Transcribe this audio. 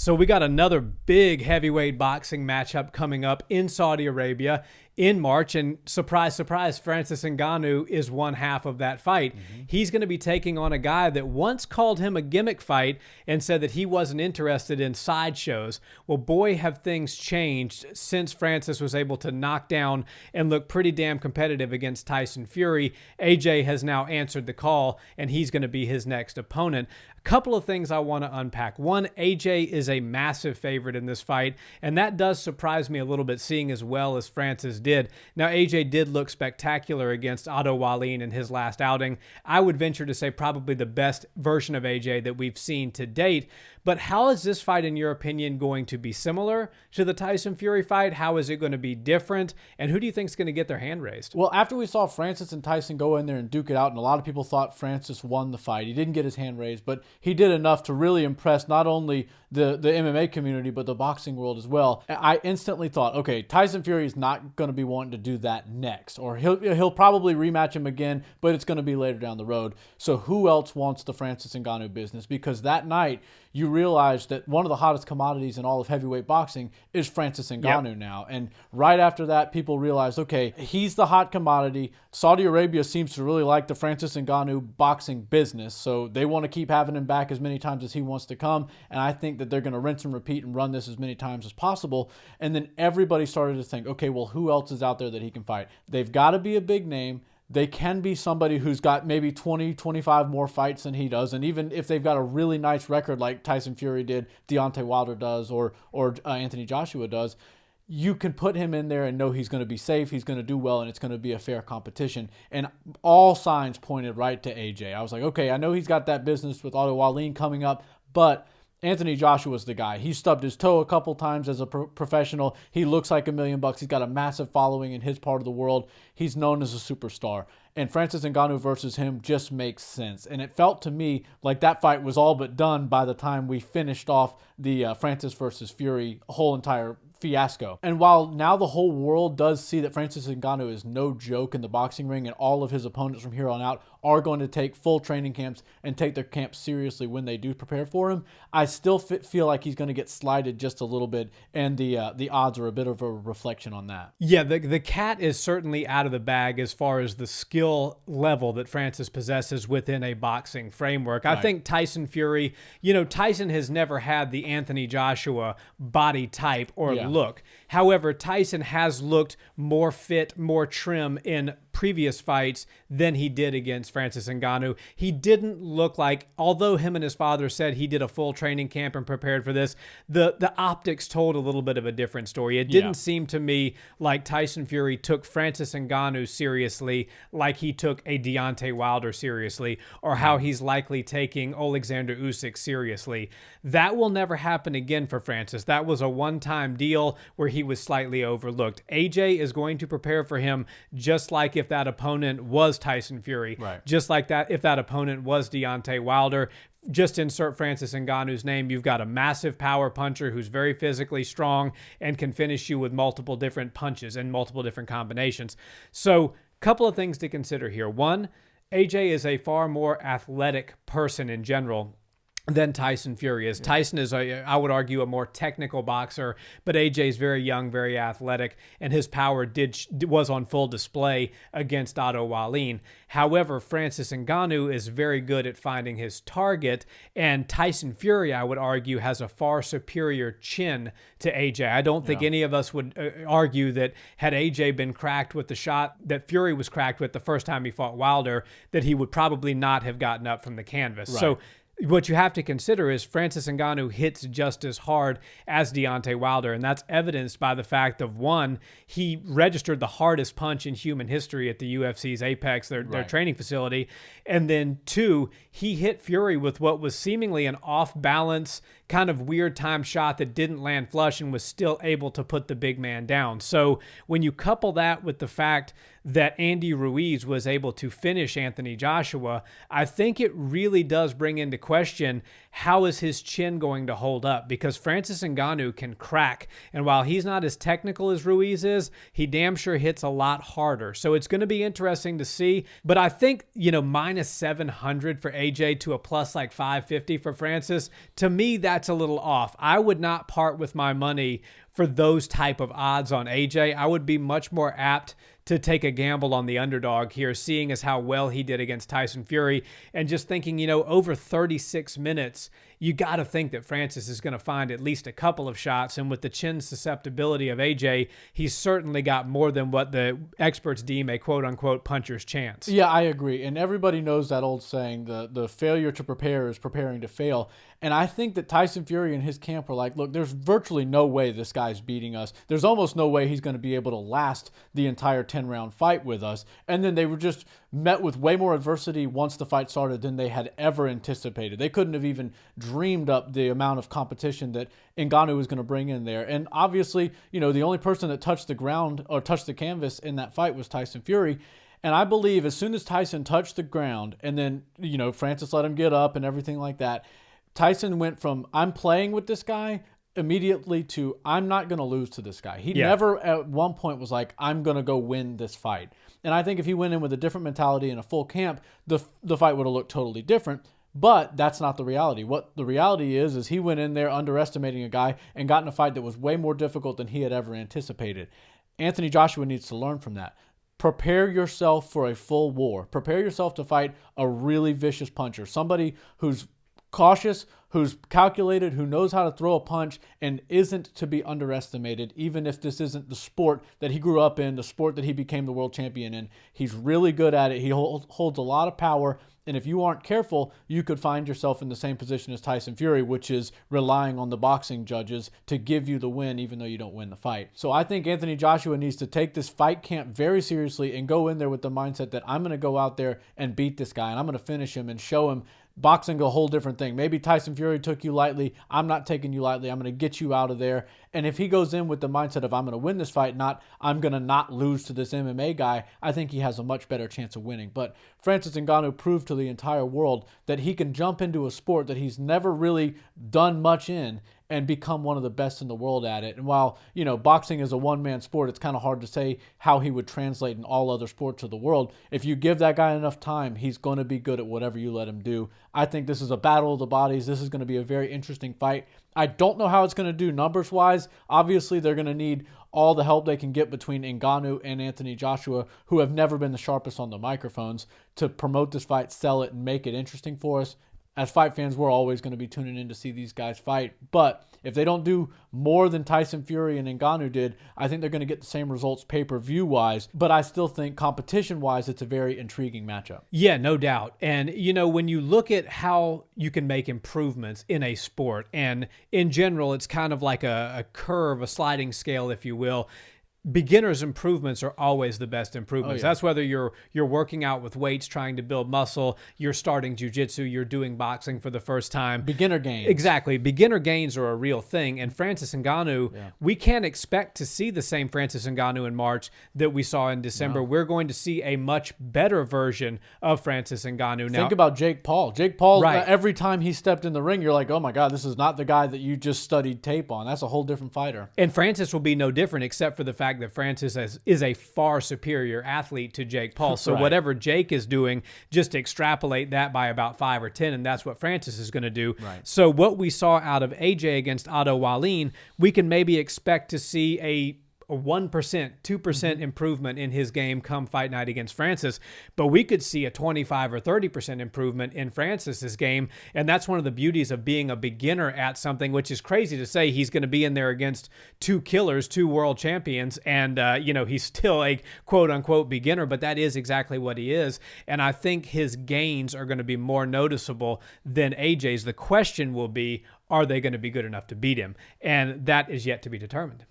So we got another big heavyweight boxing matchup coming up in Saudi Arabia in March. And surprise, surprise, Francis Ngannou is one half of that fight. He's going to be taking on a guy that once called him a gimmick fight and said that he wasn't interested in sideshows. Well, boy, have things changed since Francis was able to knock down and look pretty damn competitive against Tyson Fury. AJ has now answered the call, and he's going to be his next opponent. Couple of things I want to unpack. One, AJ is a massive favorite in this fight, and that does surprise me a little bit, seeing as well as Francis did. Now, AJ did look spectacular against Otto Wallin in his last outing. I would venture to say probably the best version of AJ that we've seen to date. But how is this fight, in your opinion, going to be similar to the Tyson Fury fight? How is it going to be different? And who do you think is going to get their hand raised? Well, after we saw Francis and Tyson go in there and duke it out, and a lot of people thought Francis won the fight, he didn't get his hand raised, but he did enough to really impress not only the MMA community, but the boxing world as well. I instantly thought, okay, Tyson Fury is not going to be wanting to do that next, or he'll probably rematch him again, but it's going to be later down the road. So who else wants the Francis Ngannou business? Because that night, you realize that one of the hottest commodities in all of heavyweight boxing is Francis Ngannou now. And right after that, people realized, okay, he's the hot commodity. Saudi Arabia seems to really like the Francis Ngannou boxing business, so they want to keep having him back as many times as he wants to come. And I think that they're going to rinse and repeat and run this as many times as possible. And then everybody started to think, okay, well, who else is out there that he can fight? They've got to be a big name. They can be somebody who's got maybe 20, 25 more fights than he does. And even if they've got a really nice record like Tyson Fury did, Deontay Wilder does, or Anthony Joshua does, you can put him in there and know he's going to be safe, he's going to do well, and it's going to be a fair competition. And all signs pointed right to AJ. I was like, okay, I know he's got that business with Otto Wallin coming up, but Anthony Joshua's the guy. He stubbed his toe a couple times as a professional. He looks like $1 million. He's got a massive following in his part of the world. He's known as a superstar. And Francis Ngannou versus him just makes sense. And it felt to me like that fight was all but done by the time we finished off the Francis versus Fury whole entire fiasco. And while now the whole world does see that Francis Ngannou is no joke in the boxing ring, and all of his opponents from here on out are going to take full training camps and take their camps seriously when they do prepare for him, I still feel like he's going to get slighted just a little bit, and the odds are a bit of a reflection on that. Yeah, the cat is certainly out of the bag as far as the skill level that Francis possesses within a boxing framework. I think Tyson Fury, Tyson has never had the Anthony Joshua body type or look. However, Tyson has looked more fit, more trim in previous fights than he did against Francis Ngannou. He didn't look like, although him and his father said he did a full training camp and prepared for this, the optics told a little bit of a different story. It didn't seem to me like Tyson Fury took Francis Ngannou seriously like he took a Deontay Wilder seriously, or how he's likely taking Alexander Usyk seriously. That will never happen again for Francis. That was a one-time deal where he was slightly overlooked. AJ is going to prepare for him just like if that opponent was Tyson Fury, just like that if that opponent was Deontay Wilder. Just insert Francis Ngannou's name. You've got a massive power puncher who's very physically strong and can finish you with multiple different punches and multiple different combinations. So, couple of things to consider here. One, AJ is a far more athletic person in general than Tyson Fury is. Tyson is, I would argue, a more technical boxer, but AJ is very young, very athletic, and his power was on full display against Otto Wallin. However, Francis Ngannou is very good at finding his target, and Tyson Fury, I would argue, has a far superior chin to AJ. I don't think any of us would argue that had AJ been cracked with the shot that Fury was cracked with the first time he fought Wilder, that he would probably not have gotten up from the canvas. So what you have to consider is Francis Ngannou hits just as hard as Deontay Wilder, and that's evidenced by the fact of, one, he registered the hardest punch in human history at the UFC's Apex, their training facility, and then two, he hit Fury with what was seemingly an off-balance, kind of weird time shot that didn't land flush and was still able to put the big man down. So when you couple that with the fact that Andy Ruiz was able to finish Anthony Joshua, I think it really does bring into question, how is his chin going to hold up? Because Francis Ngannou can crack, and while he's not as technical as Ruiz is, he damn sure hits a lot harder. So it's going to be interesting to see, but I think, minus 700 for AJ to a plus like 550 for Francis, to me, that's that's a little off. I would not part with my money for those type of odds on AJ. I would be much more apt to take a gamble on the underdog here, seeing as how well he did against Tyson Fury, and just thinking, over 36 minutes, you got to think that Francis is going to find at least a couple of shots. And with the chin susceptibility of AJ, he's certainly got more than what the experts deem a quote-unquote puncher's chance. Yeah, I agree. And everybody knows that old saying, the failure to prepare is preparing to fail. And I think that Tyson Fury and his camp were like, look, there's virtually no way this guy's beating us. There's almost no way he's going to be able to last the entire 10-round fight with us. And then they were just met with way more adversity once the fight started than they had ever anticipated. They couldn't have even dreamed up the amount of competition that Ngannou was going to bring in there. And obviously, the only person that touched the ground or touched the canvas in that fight was Tyson Fury. And I believe as soon as Tyson touched the ground and then, Francis let him get up and everything like that, Tyson went from I'm playing with this guy immediately to I'm not going to lose to this guy. He never at one point was like, I'm going to go win this fight. And I think if he went in with a different mentality and a full camp, the fight would have looked totally different. But that's not the reality. What the reality is he went in there underestimating a guy and got in a fight that was way more difficult than he had ever anticipated. Anthony Joshua needs to learn from that. Prepare yourself for a full war. Prepare yourself to fight a really vicious puncher, somebody who's cautious, who's calculated, who knows how to throw a punch and isn't to be underestimated, even if this isn't the sport that he grew up in, the sport that he became the world champion in. He's really good at it. He holds a lot of power. And if you aren't careful, you could find yourself in the same position as Tyson Fury, which is relying on the boxing judges to give you the win, even though you don't win the fight. So I think Anthony Joshua needs to take this fight camp very seriously and go in there with the mindset that I'm going to go out there and beat this guy, and I'm going to finish him and show him boxing a whole different thing. Maybe Tyson Fury took you lightly. I'm not taking you lightly. I'm going to get you out of there. And if he goes in with the mindset of I'm going to win this fight, not I'm going to not lose to this MMA guy, I think he has a much better chance of winning. But Francis Ngannou proved to the entire world that he can jump into a sport that he's never really done much in and become one of the best in the world at it. And while, boxing is a one-man sport, it's kind of hard to say how he would translate in all other sports of the world. If you give that guy enough time, he's going to be good at whatever you let him do. I think this is a battle of the bodies. This is going to be a very interesting fight. I don't know how it's going to do numbers-wise. Obviously, they're going to need all the help they can get between Ngannou and Anthony Joshua, who have never been the sharpest on the microphones, to promote this fight, sell it, and make it interesting for us. As fight fans, we're always going to be tuning in to see these guys fight. But if they don't do more than Tyson Fury and Ngannou did, I think they're going to get the same results pay-per-view-wise. But I still think competition-wise, it's a very intriguing matchup. Yeah, no doubt. And, when you look at how you can make improvements in a sport, and in general, it's kind of like a curve, a sliding scale, if you will. Beginners' improvements are always the best improvements. That's whether you're working out with weights, trying to build muscle, you're starting jiu-jitsu, you're doing boxing for the first time. Beginner gains. Exactly. Beginner gains are a real thing. And Francis Ngannou, we can't expect to see the same Francis Ngannou in March that we saw in December. No. We're going to see a much better version of Francis Ngannou now. Think about Jake Paul. Jake Paul, right. Every time he stepped in the ring, you're like, oh my God, this is not the guy that you just studied tape on. That's a whole different fighter. And Francis will be no different, except for the fact that Francis is a far superior athlete to Jake Paul. So whatever Jake is doing, just extrapolate that by about 5 or 10, and that's what Francis is going to do. Right. So what we saw out of AJ against Otto Wallin, we can maybe expect to see a 1%, 2% improvement in his game come fight night against Francis, but we could see a 25 or 30% improvement in Francis's game, and that's one of the beauties of being a beginner at something, which is crazy to say. He's going to be in there against two killers, two world champions, and he's still a quote-unquote beginner, but that is exactly what he is, and I think his gains are going to be more noticeable than AJ's. The question will be, are they going to be good enough to beat him? And that is yet to be determined.